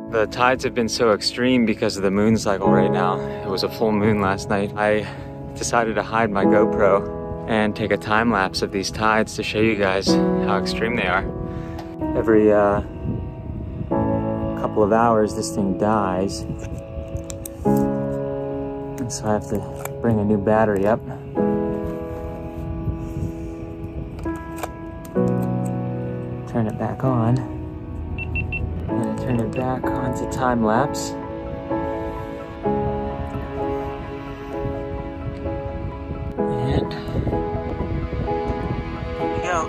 The tides have been so extreme because of the moon cycle right now. It was a full moon last night. I decided to hide my GoPro and take a time lapse of these tides to show you guys how extreme they are. Every couple of hours this thing dies. And so I have to bring a new battery up. Turn it back on. And turn it back onto time lapse. And here we go.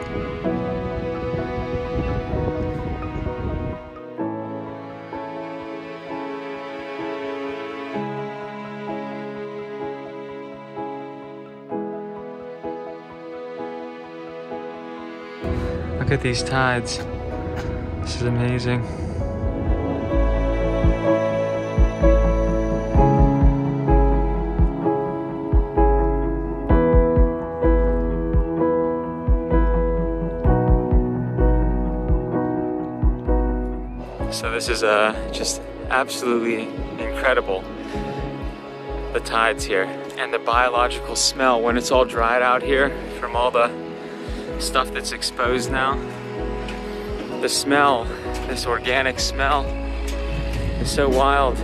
Look at these tides. This is amazing. So this is just absolutely incredible, the tides here. And the biological smell when it's all dried out here from all the stuff that's exposed now. The smell, this organic smell, is so wild.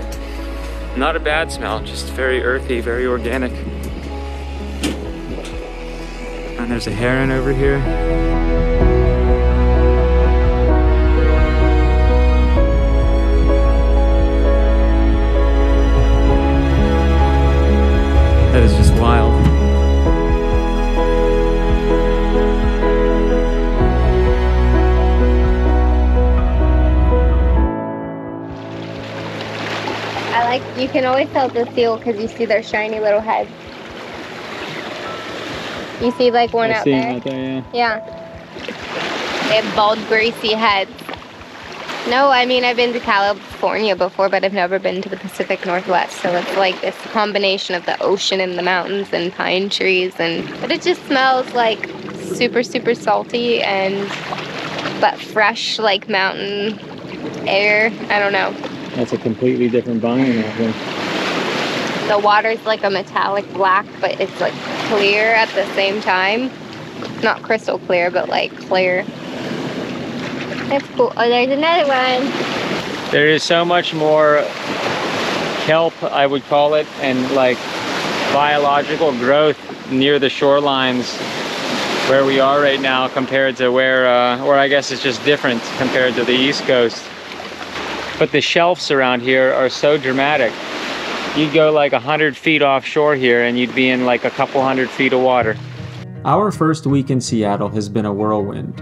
Not a bad smell, just very earthy, very organic. And there's a heron over here. That is just wild. You can always tell it's a seal because you see their shiny little heads. You see like one out there? Right there, yeah. Yeah. They have bald, greasy heads. No, I mean, I've been to California before, but I've never been to the Pacific Northwest. So it's like this combination of the ocean and the mountains and pine trees, but it just smells like super, super salty but fresh, like mountain air. I don't know. That's a completely different biome out there. The water's like a metallic black, but it's like clear at the same time. Not crystal clear, but like clear. That's cool. Oh, there's another one. There is so much more kelp, I would call it, and like biological growth near the shorelines where we are right now compared to where I guess it's just different compared to the East Coast. But the shelves around here are so dramatic. You'd go like 100 feet offshore here and you'd be in like a couple hundred feet of water. Our first week in Seattle has been a whirlwind.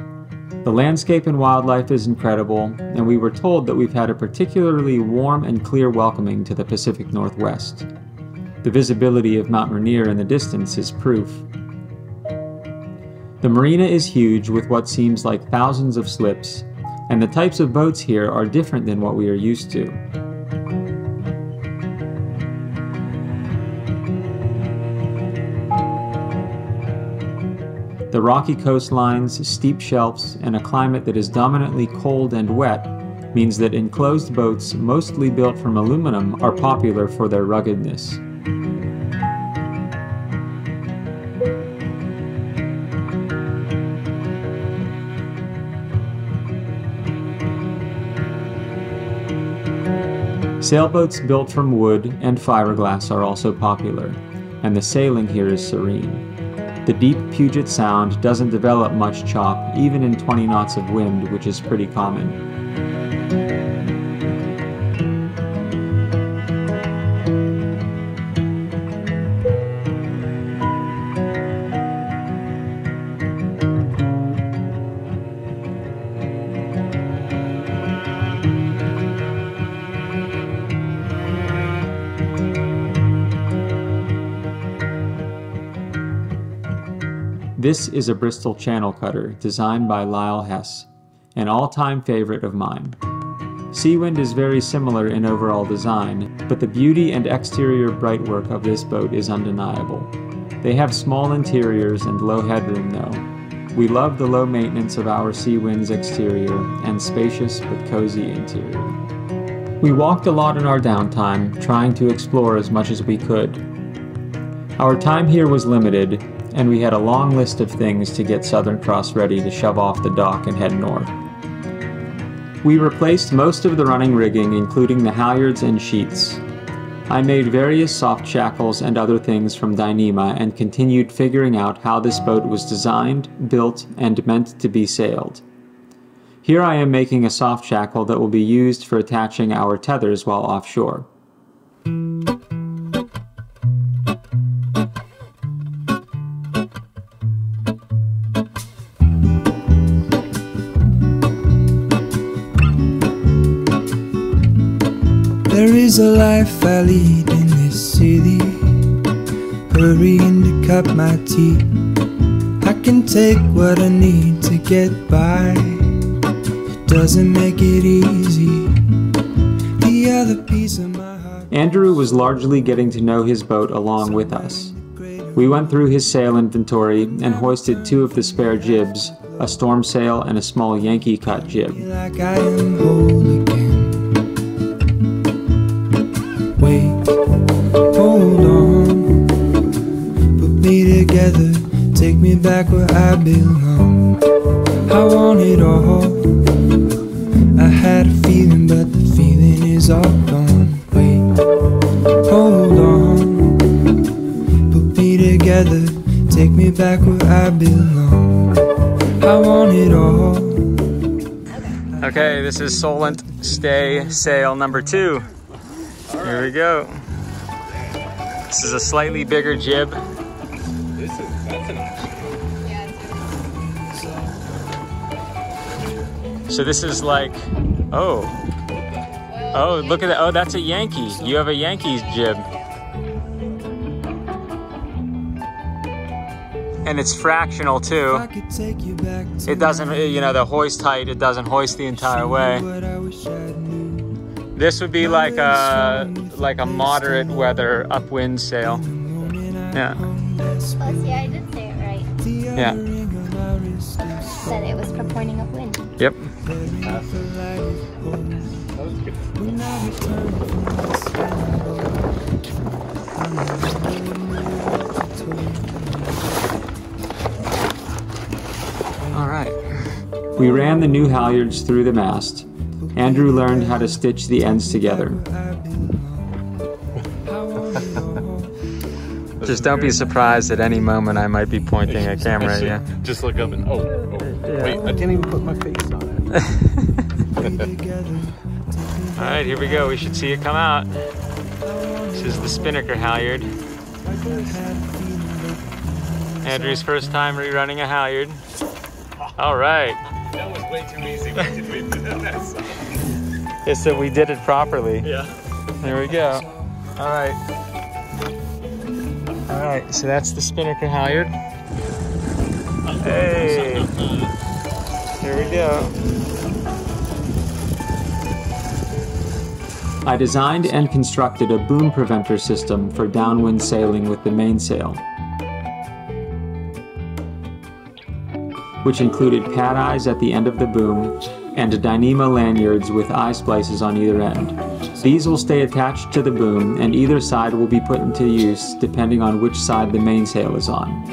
The landscape and wildlife is incredible, and we were told that we've had a particularly warm and clear welcoming to the Pacific Northwest. The visibility of Mount Rainier in the distance is proof. The marina is huge with what seems like thousands of slips, and the types of boats here are different than what we are used to. The rocky coastlines, steep shelves, and a climate that is dominantly cold and wet means that enclosed boats, mostly built from aluminum, are popular for their ruggedness. Sailboats built from wood and fiberglass are also popular, and the sailing here is serene. The deep Puget Sound doesn't develop much chop, even in 20 knots of wind, which is pretty common. This is a Bristol channel cutter designed by Lyle Hess, an all-time favorite of mine. Seawind is very similar in overall design, but the beauty and exterior brightwork of this boat is undeniable. They have small interiors and low headroom though. We love the low maintenance of our Seawind's exterior and spacious but cozy interior. We walked a lot in our downtime, trying to explore as much as we could. Our time here was limited, and we had a long list of things to get Southern Cross ready to shove off the dock and head north. We replaced most of the running rigging, including the halyards and sheets. I made various soft shackles and other things from Dyneema and continued figuring out how this boat was designed, built, and meant to be sailed. Here I am making a soft shackle that will be used for attaching our tethers while offshore. There is a life I lead in this city, hurrying to cut my teeth. I can take what I need to get by, it doesn't make it easy. The other piece of my heart. Andrew was largely getting to know his boat along with us. We went through his sail inventory and hoisted 2 of the spare jibs, a storm sail and a small Yankee cut jib. Like I am whole again. Wait, hold on, put me together, take me back where I belong. I want it all, I had a feeling but the feeling is all gone. Wait, hold on, put me together, take me back where I belong. I want it all. Okay, this is Solent Stay Sail number 2. Here we go. This is a slightly bigger jib. So this is like, oh, look at that. Oh, that's a Yankee. You have a Yankees jib. And it's fractional too. It doesn't, you know, the hoist height, it doesn't hoist the entire way. This would be like a moderate weather upwind sail. Yeah. Plus, yeah, I did say it right. Yeah. Said it was for pointing upwind. Yep. All right. We ran the new halyards through the mast. Andrew learned how to stitch the ends together. Just don't be surprised at any moment I might be pointing a camera at you. Just look up and wait, I can't even put my face on it. All right, here we go. We should see it come out. This is the Spinnaker halyard. Andrew's first time rerunning a halyard. All right. That was way too easy. Yeah, so we did it properly. Yeah. There we go. All right. All right, so that's the Spinnaker halyard. Hey. Here we go. I designed and constructed a boom preventer system for downwind sailing with the mainsail, which included pad eyes at the end of the boom and Dyneema lanyards with eye splices on either end. These will stay attached to the boom and either side will be put into use depending on which side the mainsail is on.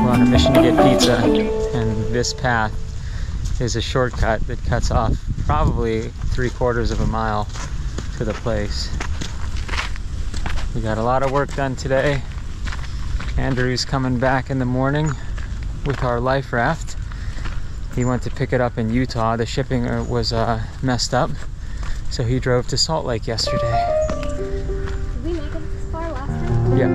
We're on a mission to get pizza, and this path is a shortcut that cuts off probably 3/4 of a mile to the place. We got a lot of work done today. Andrew's coming back in the morning with our life raft. He went to pick it up in Utah. The shipping was messed up, so he drove to Salt Lake yesterday. Did we make it this far last time? Yeah.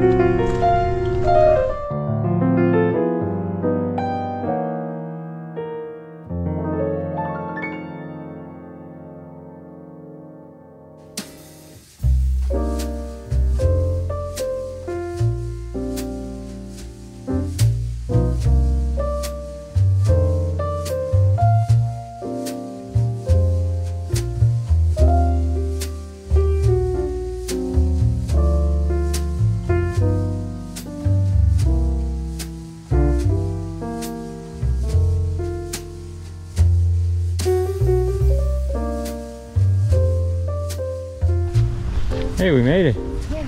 Hey, we made it. Yeah.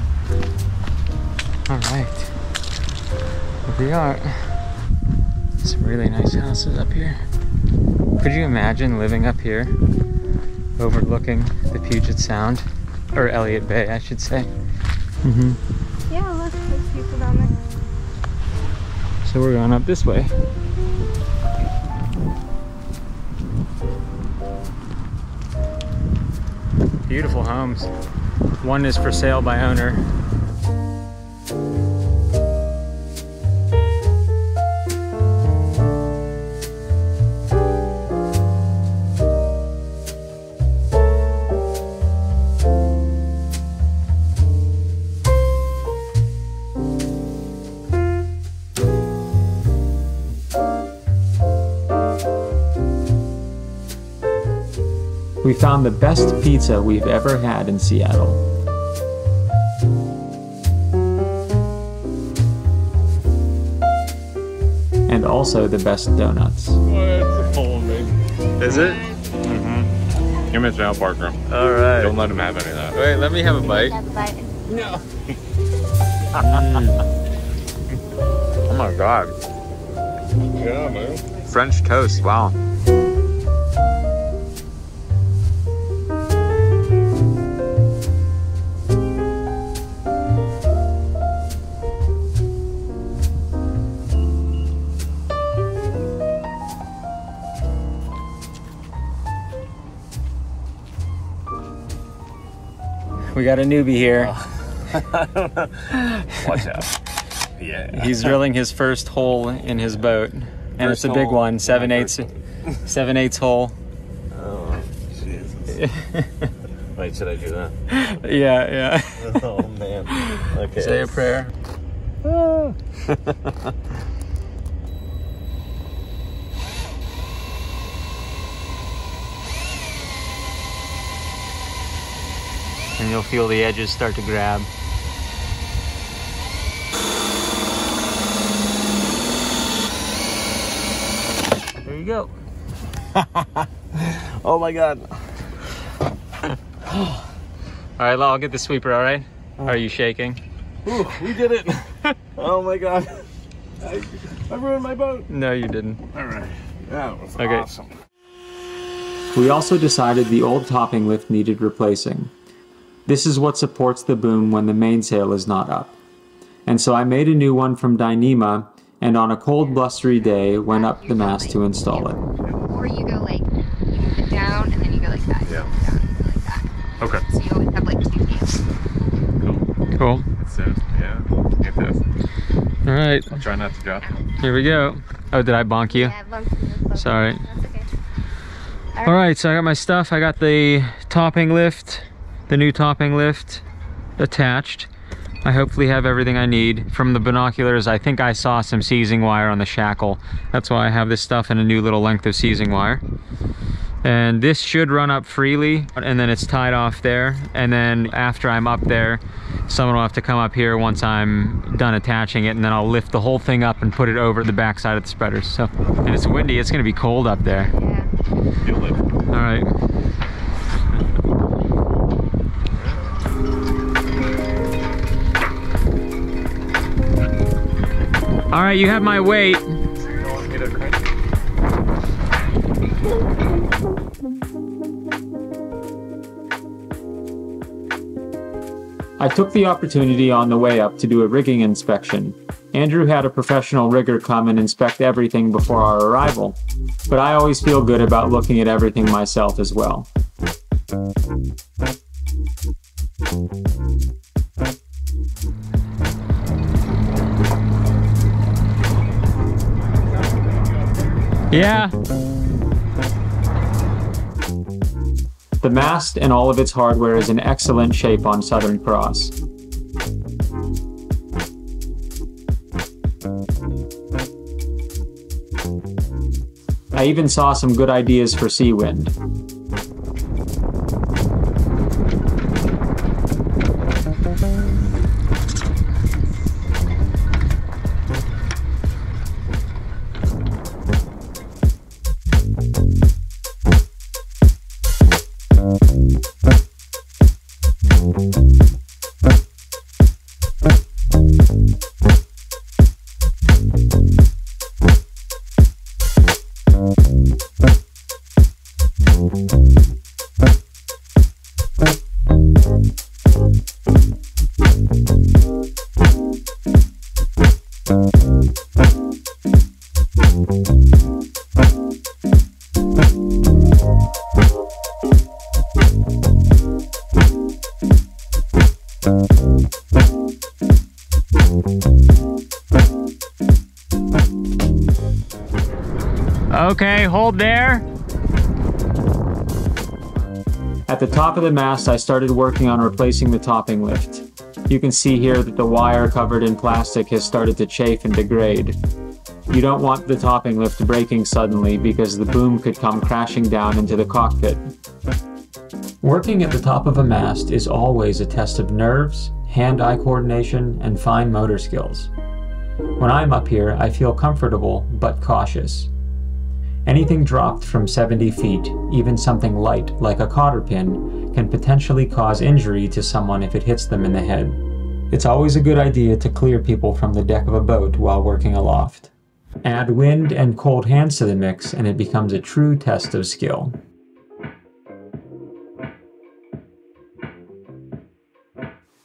All right. Here we are. Some really nice houses up here. Could you imagine living up here, overlooking the Puget Sound, or Elliott Bay, I should say. Yeah, look, there's people down there. So we're going up this way. Beautiful homes. One is for sale by owner. We found the best pizza we've ever had in Seattle. And also the best donuts. Is it? Mm-hmm. You're missing out, Parker. All right. Don't let him have any of that. Wait, let me have a bite. No. Oh my God. Yeah, man. French toast, wow. We got a newbie here. Watch out. Yeah. He's drilling his first hole in his boat. And it's a big one, 7/8 hole. Oh, Jesus. Wait, should I do that? Yeah. Oh, man. Okay. Say a prayer. And you'll feel the edges start to grab. There you go. Oh my God. All right, I'll get the sweeper, all right? Are you shaking? Ooh, we did it. Oh my God. I ruined my boat. No, you didn't. All right. That was Okay. awesome. We also decided the old topping lift needed replacing. This is what supports the boom when the mainsail is not up. And so I made a new one from Dyneema, and on a cold blustery day went up the mast to install it. Or you go like, you move it down and then you go like that. Yeah. Down, you go like that. Okay. So you always have like 2 views. Cool. That's it. Yeah. Get this. All right, I'll try not to drop it. here we go. Oh, did I bonk you? Yeah, bumped in this boat. Sorry. That's okay. All right, so I got my stuff. I got the topping lift, the new topping lift attached. I hopefully have everything I need. From the binoculars, I think I saw some seizing wire on the shackle. That's why I have this stuff and a new little length of seizing wire. And this should run up freely, and then it's tied off there. And then after I'm up there, someone will have to come up here once I'm done attaching it, and then I'll lift the whole thing up and put it over the back side of the spreaders. So, and it's windy, it's gonna be cold up there. Yeah. Feel it. All right. All right, you have my weight. You don't want me to crank it? I took the opportunity on the way up to do a rigging inspection. Andrew had a professional rigger come and inspect everything before our arrival, but I always feel good about looking at everything myself as well. Yeah. The mast and all of its hardware is in excellent shape on Southern Cross. I even saw some good ideas for Seawind. Okay, hold there. At the top of the mast, I started working on replacing the topping lift. You can see here that the wire covered in plastic has started to chafe and degrade. You don't want the topping lift breaking suddenly because the boom could come crashing down into the cockpit. Working at the top of a mast is always a test of nerves, hand-eye coordination, and fine motor skills. When I'm up here, I feel comfortable but cautious. Anything dropped from 70 feet, even something light like a cotter pin, can potentially cause injury to someone if it hits them in the head. It's always a good idea to clear people from the deck of a boat while working aloft. Add wind and cold hands to the mix and it becomes a true test of skill.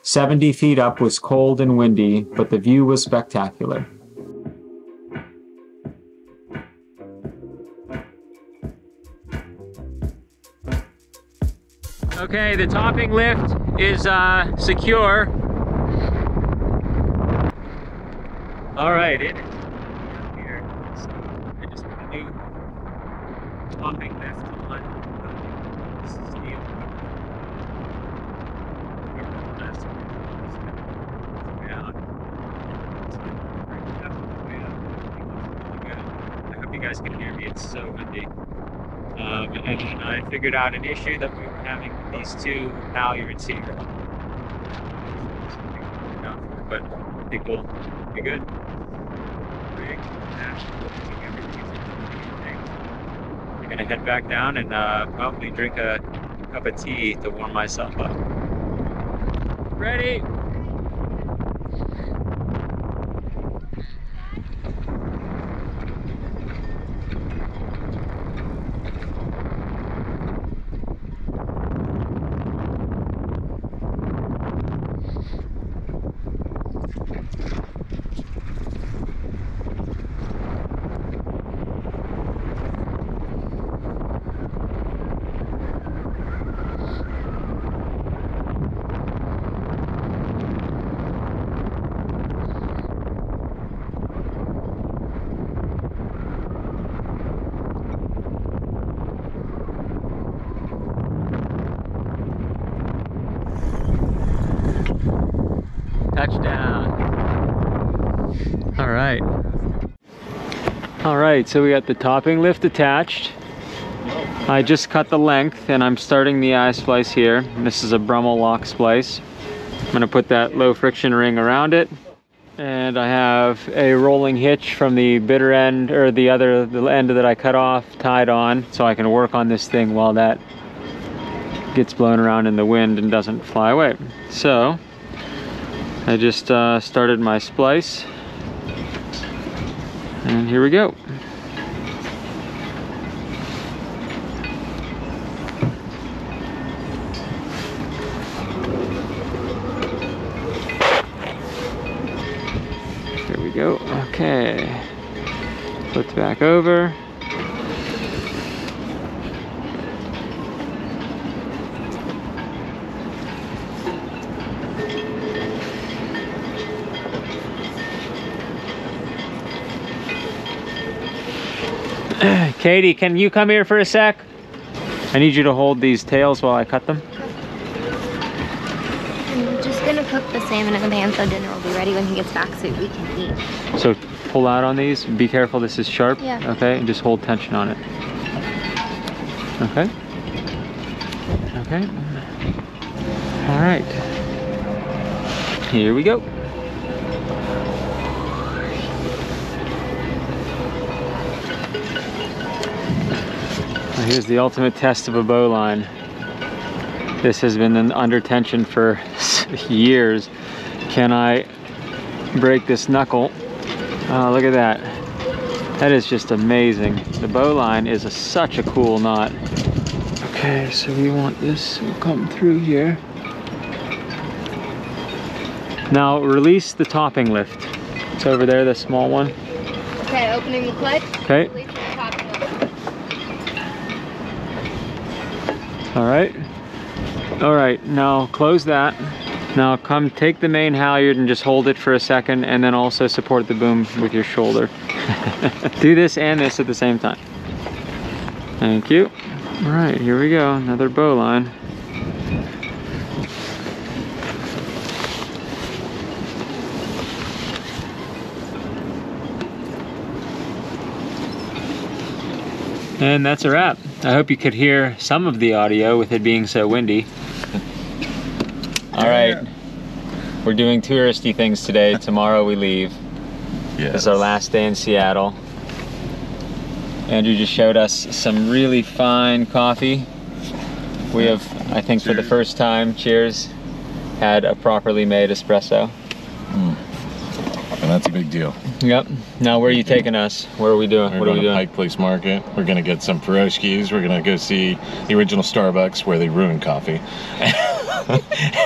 "70 feet up was cold and windy, but the view was spectacular." Okay, the topping lift is secure. All right, it is here. So I just put a new topping lift on the steel. I hope you guys can hear me. It's so windy. And I figured out an issue that we were having with these two halyards here. But I think we'll be good. I'm gonna head back down and probably drink a cup of tea to warm myself up. Ready? Touchdown. All right, so we got the topping lift attached. I just cut the length and I'm starting the eye splice here. This is a Brummel lock splice. I'm gonna put that low friction ring around it. And I have a rolling hitch from the bitter end, or the end that I cut off, tied on, so I can work on this thing while that gets blown around in the wind and doesn't fly away. So I just started my splice, and here we go. Here we go. Okay, flip back over. Katie, can you come here for a sec? I need you to hold these tails while I cut them. I'm just gonna cook the salmon in the pan so dinner will be ready when he gets back so we can eat. So pull out on these. Be careful, this is sharp. Yeah. Okay, and just hold tension on it. Okay. Okay. All right. Here we go. Here's the ultimate test of a bowline. This has been under tension for years. Can I break this knuckle? Oh, look at that. That is just amazing. The bowline is such a cool knot. Okay, so we want this to come through here. Now release the topping lift. It's over there, the small one. Okay, opening the clutch. Okay. Releasing the topping lift. All right, now close that. Now come take the main halyard and just hold it for a second, and then also support the boom with your shoulder. Do this and this at the same time. Thank you. All right, here we go. Another bowline. And that's a wrap. I hope you could hear some of the audio with it being so windy. All right, we're doing touristy things today. Tomorrow we leave. Yes. This is our last day in Seattle. Andrew just showed us some really fine coffee. We have, I think for the first time, cheers, had a properly made espresso. And that's a big deal. Yep. Now where are you taking us? Where are we doing? We're What are we going to doing? Pike Place Market. We're going to get some pierogies. We're going to go see the original Starbucks where they ruin coffee.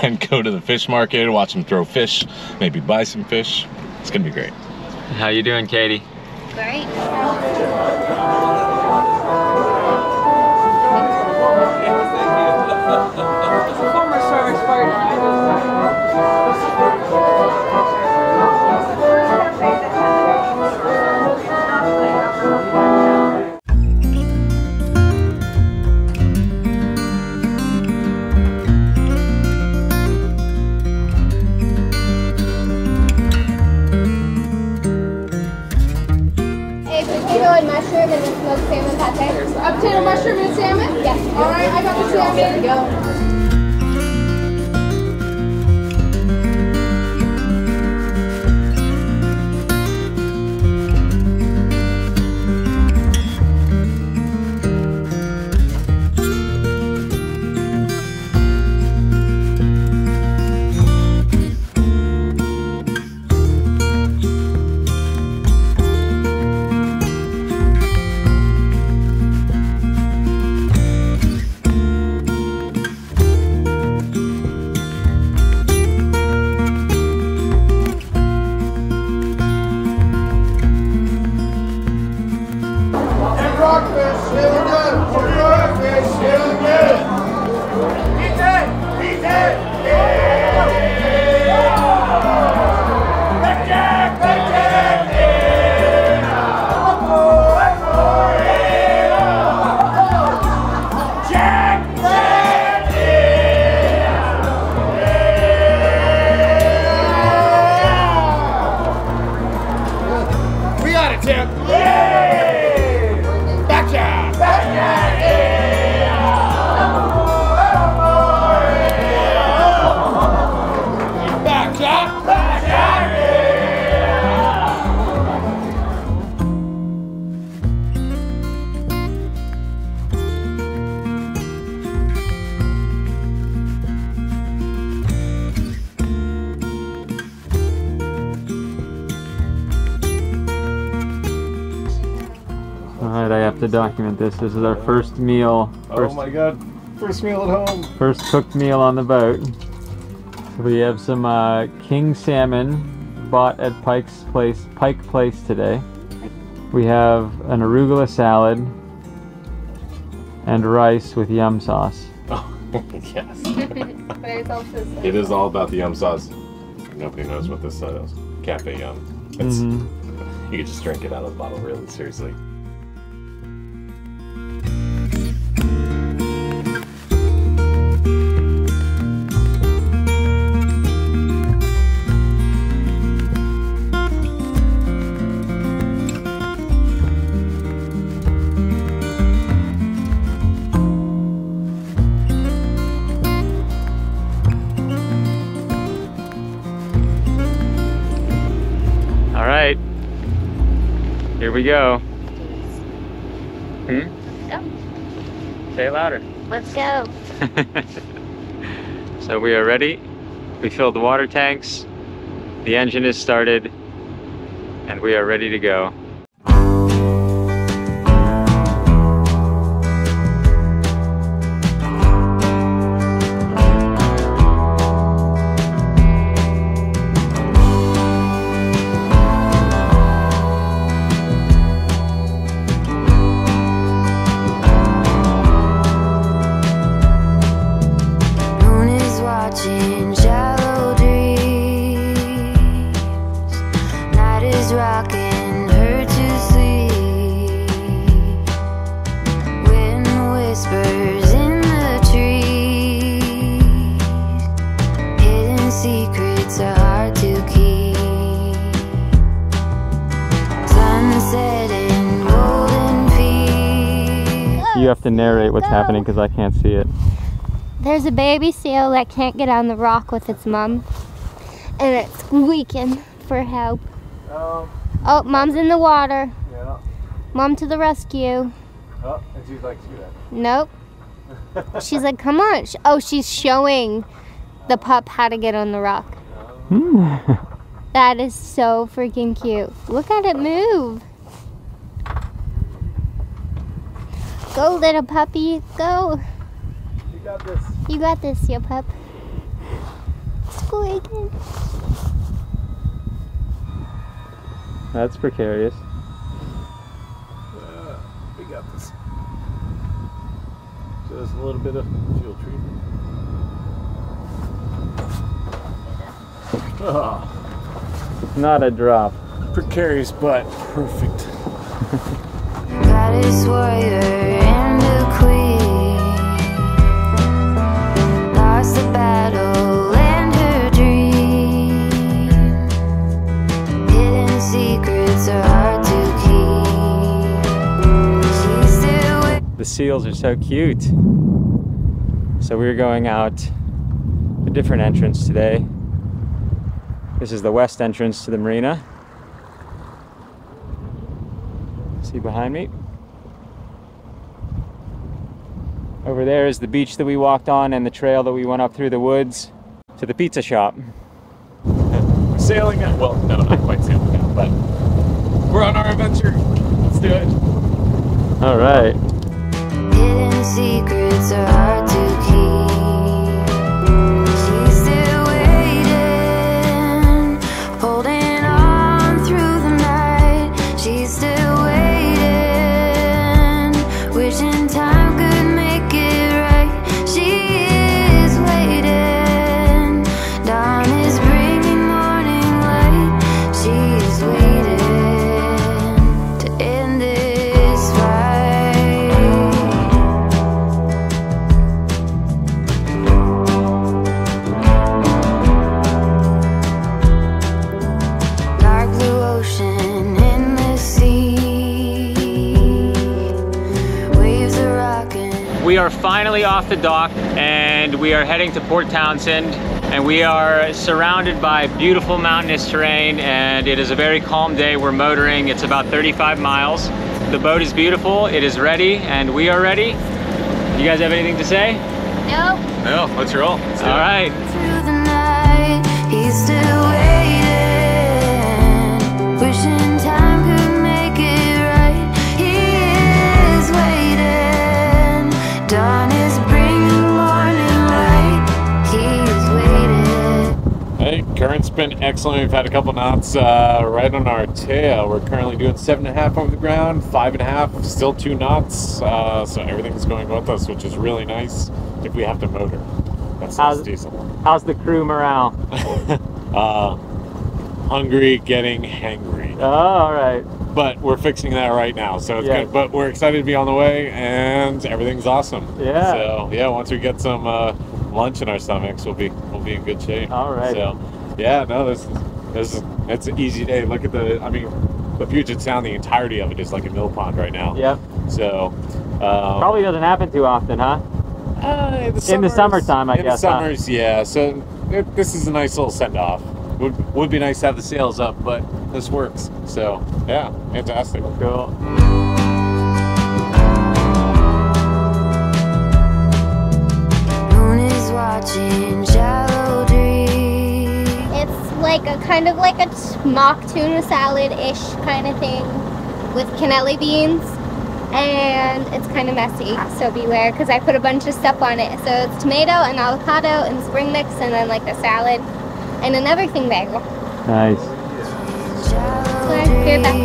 And go to the fish market, watch them throw fish, maybe buy some fish. It's going to be great. How you doing, Katie? Great. A potato and mushroom and the smoked salmon pate. A potato, mushroom, and salmon? Yes. All right, I got the salmon. There we go. We got it, Tim. Backjack. Alright, I have to document this. This is our first meal. Oh my God. First meal at home. First cooked meal on the boat. So we have some king salmon bought at Pike Place today. We have an arugula salad and rice with yum sauce. Oh, yes. There's also some. It is all about the yum sauce. Nobody knows what this is. Cafe Yum. It's, You could just drink it out of the bottle, really, seriously. All right, here we go. Go. Say it louder. Let's go. So we are ready. We filled the water tanks. The engine is started, and we are ready to go. Moon is watching shallow dreams. Night is rocking her You have to narrate what's happening because I can't see it. There's a baby seal that can't get on the rock with its mom, and it's squeaking for help. Oh, mom's in the water. Yeah. Mom to the rescue. Oh, and she's like, see that. Nope. She's like, come on. Oh, she's showing the pup how to get on the rock. That is so freaking cute. Look at it move. Go, little puppy, go. You got this. You got this, yo pup. Squeaking. That's precarious. We got this. Just a little bit of fuel treatment. Oh, It's not a drop. precarious but perfect. Goddess, warrior, and a queen. Lost the battle and her dream. Hidden secrets are hard to keep. She's still with The seals are so cute. So we're going out a different entrance today. This is the west entrance to the marina. See behind me? Over there is the beach that we walked on and the trail that we went up through the woods to the pizza shop. We're sailing now. Well, no, not quite sailing now, but we're on our adventure. Let's do it. All right. hidden secrets are hard to keep. She's still waiting, holding on through the night. She's still waiting, wishing time could make it right. She is waiting, dawn is bringing morning light. She's waiting to end this fight. Dark blue ocean in the sea, waves are rocking. We are finally off the dock and we are heading to Port Townsend, and we are surrounded by beautiful mountainous terrain, and it is a very calm day. We're motoring. It's about 35 miles. The boat is beautiful. It is ready and we are ready. You guys have anything to say? Nope. No, let's roll. Let's do All it. right. Through the night, he's still waiting, wishing time could make it right. He is waiting, dawn is bringing morning light. He's waiting. Hey, current's been excellent. We've had a couple knots right on our tail. We're currently doing 7.5 over the ground, 5.5, still 2 knots. So everything's going with us, which is really nice. If we have to motor, that's decent. How's the crew morale? Hungry, getting hangry. Oh, all right. But we're fixing that right now, so it's Yeah. good. But we're excited to be on the way, and everything's awesome. Yeah. So yeah, once we get some lunch in our stomachs, we'll be in good shape. All right. So yeah, no, this is it's an easy day. Look at the Puget Sound, the entirety of it is like a mill pond right now. Yep. So Probably doesn't happen too often, huh? in the summertime, I guess, In the huh? summers, yeah. So this is a nice little send off. Would be nice to have the sails up, but this works. So yeah, fantastic. Cool. Moon is watching shallow dreams. It's like a kind of like a mock tuna salad-ish kind of thing with cannelli beans, and it's kind of messy, so beware, because I put a bunch of stuff on it. So it's tomato and avocado and spring mix, and then like a salad and an everything bagel. Nice. So I figured that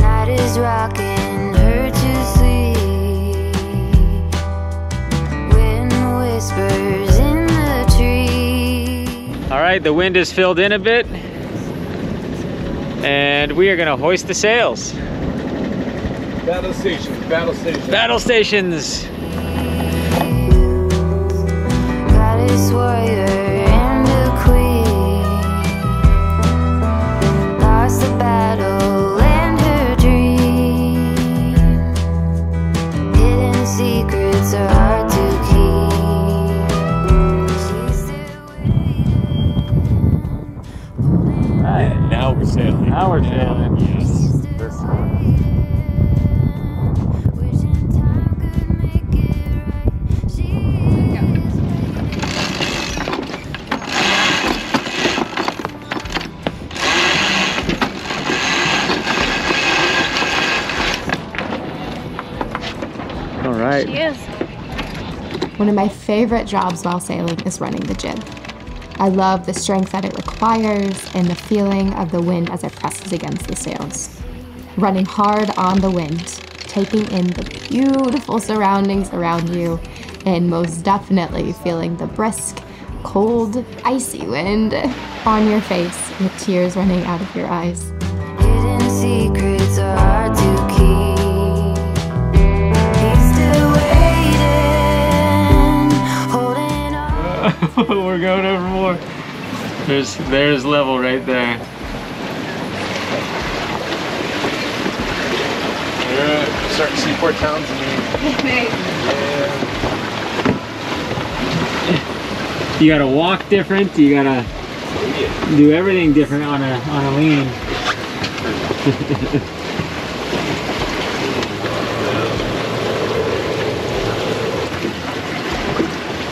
Night is rocking her to sleep. Wind whispers in the trees. All right, the wind is filled in a bit, and we are gonna hoist the sails. Battle stations, battle stations. Battle stations. Goddess, warrior, and a queen. Lost the battle and her dream. All right. She is. One of my favorite jobs while sailing is running the jib. I love the strength that it requires and the feeling of the wind as it presses against the sails. Running hard on the wind, taking in the beautiful surroundings around you, and most definitely feeling the brisk, cold, icy wind on your face with tears running out of your eyes. Hidden secrets are hard to keep. He's still waiting, holding on. We're going over more. There's level right there. We're starting to see Port Townsend. You gotta walk different. You gotta do everything different on a lean.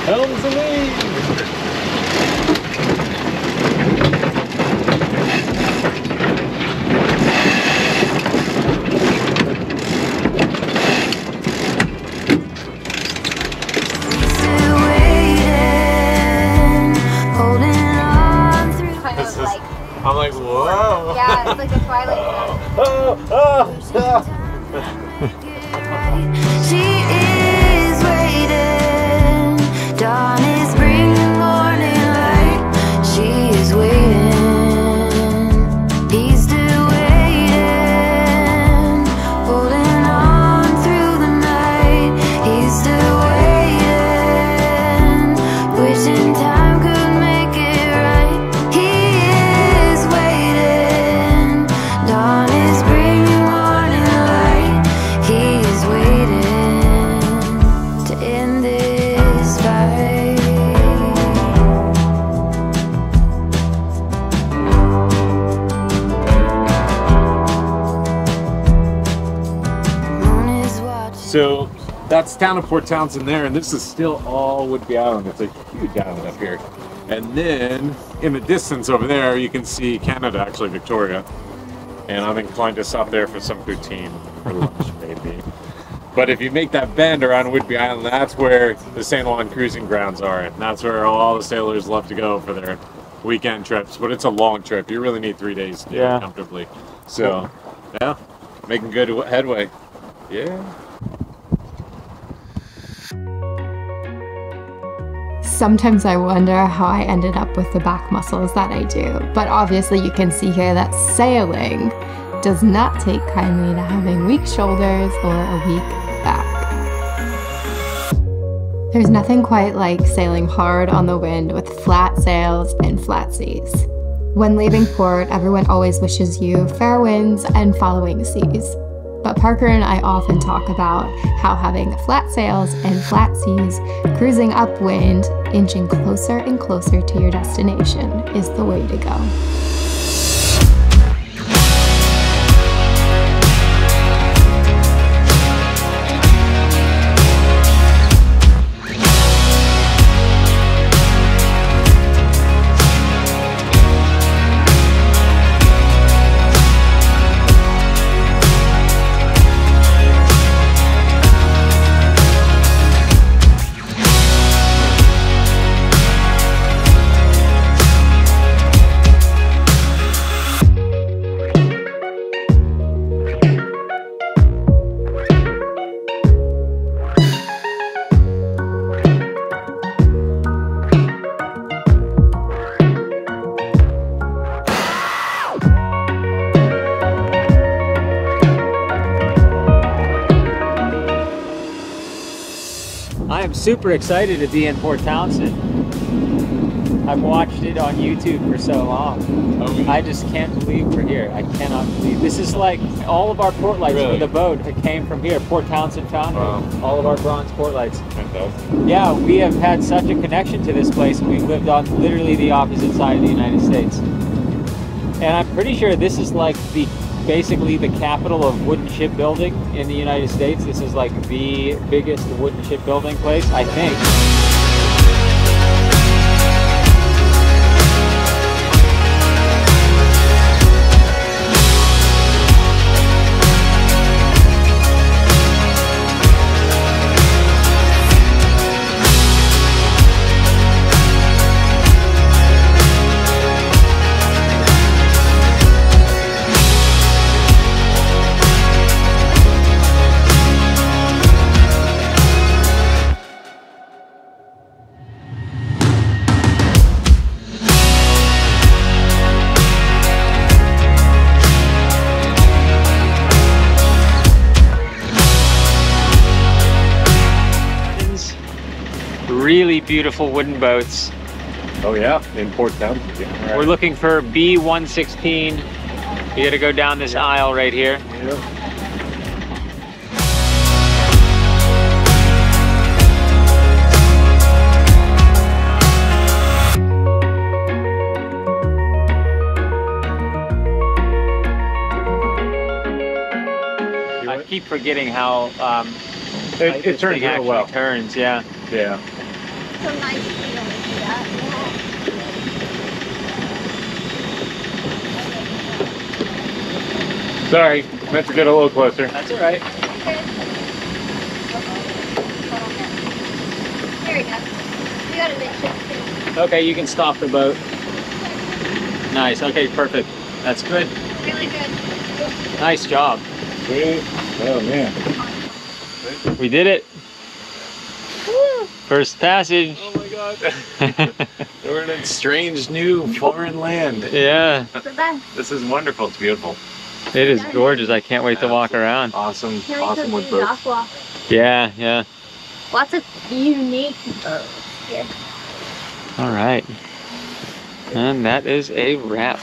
Helms a lean. I'm like, whoa. Yeah, it's like a Twilight Zone. She is waiting. Dawn is bringing morning light. She is waiting. He's still waiting, holding on through the night. He's still waiting, wishing time could make it right. He is waiting. Dawn is bringing morning light. He is waiting to end this fight. Moon is watching. So that's the town of Port Townsend there, and this is still all Whidbey Island. It's a huge island up here. And then in the distance over there, you can see Canada, actually Victoria. And I'm inclined to stop there for some poutine for lunch, maybe. But if you make that bend around Whidbey Island, that's where the San Juan cruising grounds are. And that's where all the sailors love to go for their weekend trips. But it's a long trip. You really need 3 days to do it comfortably. So, yeah, making good headway. Yeah. Sometimes I wonder how I ended up with the back muscles that I do, but obviously you can see here that sailing does not take kindly to having weak shoulders or a weak back. There's nothing quite like sailing hard on the wind with flat sails and flat seas. When leaving port, everyone always wishes you fair winds and following seas. But Parker and I often talk about how having flat sails and flat seas, cruising upwind, inching closer and closer to your destination is the way to go. I am super excited to be in Port Townsend. I've watched it on YouTube for so long. Oh, yeah. I just can't believe we're here. I cannot believe. This is like all of our port lights for the boat came from here. Port Townsend Foundry. Wow. All of our bronze port lights. Fantastic. Yeah, we have had such a connection to this place. We've lived on literally the opposite side of the United States. And I'm pretty sure this is like basically the capital of wooden shipbuilding in the United States. This is like the biggest wooden shipbuilding place, I think. really beautiful wooden boats. Oh yeah, in Port Townsend. Yeah. We're looking for B116. You gotta go down this aisle right here. Yep. I keep forgetting how It this turns thing real actually well. turns, yeah. Yeah. So nice to be able to do that. Sorry, meant to get a little closer. That's all right. There we go. We got a bit ship too. Okay, you can stop the boat. Nice, okay, perfect. That's good. Really good. Nice job. Sweet. Oh man. We did it. Woo! First passage. Oh my god. We're in a strange new foreign land. Yeah, It's the best. This is wonderful. It's beautiful. it is gorgeous. I can't wait to walk around. Awesome. Can't wait Awesome to wood see boats. dock walk. Yeah, yeah. Lots of unique boats here. All right. And that is a wrap.